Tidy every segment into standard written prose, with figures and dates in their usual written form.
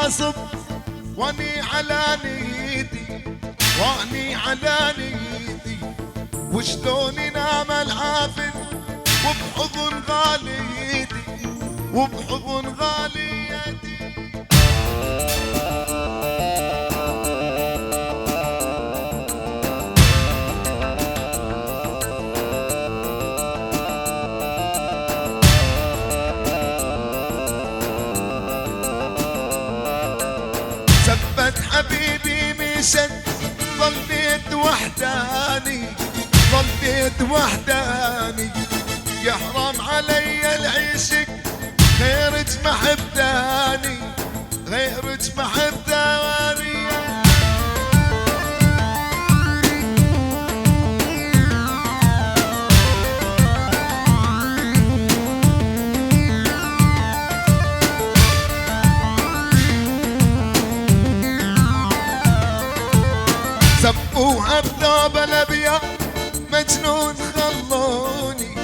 غاصب واني على نيتي واني على نيتي وشلون ينام العافن وبحضن غاليتي وبحضن غاليتي. سبت حبيبي مشت ظليت وحداني ظليت وحداني يحرم علي العشق غيرك ما حبداني غيرك ما حبداني. سبوها بثوب الابيض مجنون خلوني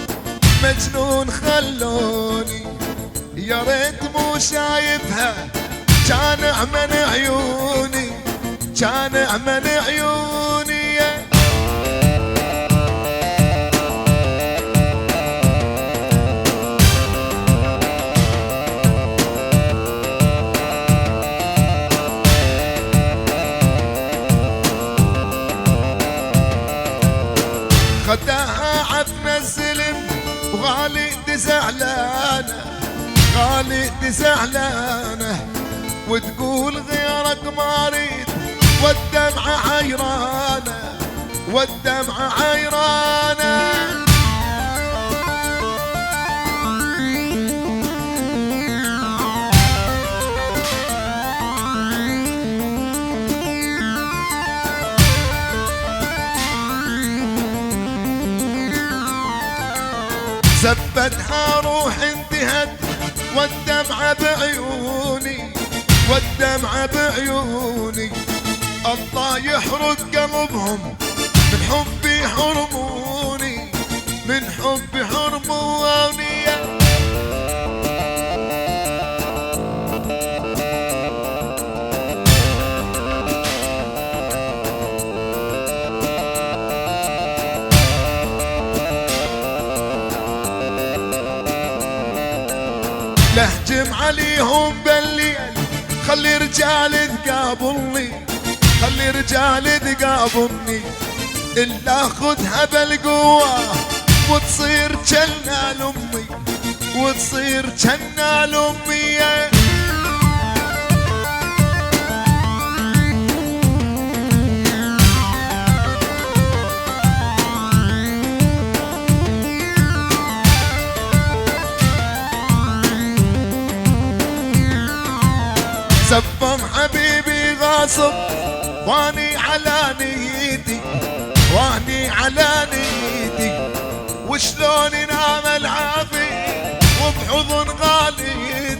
مجنون خلوني يا ريت مو شايفها كان اعمل عيوني كان اعمل عيوني. خداها عفن الزلم وغالي زعلانه غالي زعلانه وتقول غيرك ما اريد والدمعه حيرانه والدمعه حيرانه. سبتها روح انتهت والدمعة بعيوني والدمعة بعيوني الله يحرق قلبهم من حبي حرموني من حبي حرموني. لهجم عليهم بالليل خلي رجال تقابلني خلي رجال تقابلني إلا خذها بالقوة وتصير جنة لأمي وتصير جنة لأمي. سبم حبيبي غاصب واني على نيتي واني على نيتي وشلون ينام العافي وبحضن غاليتي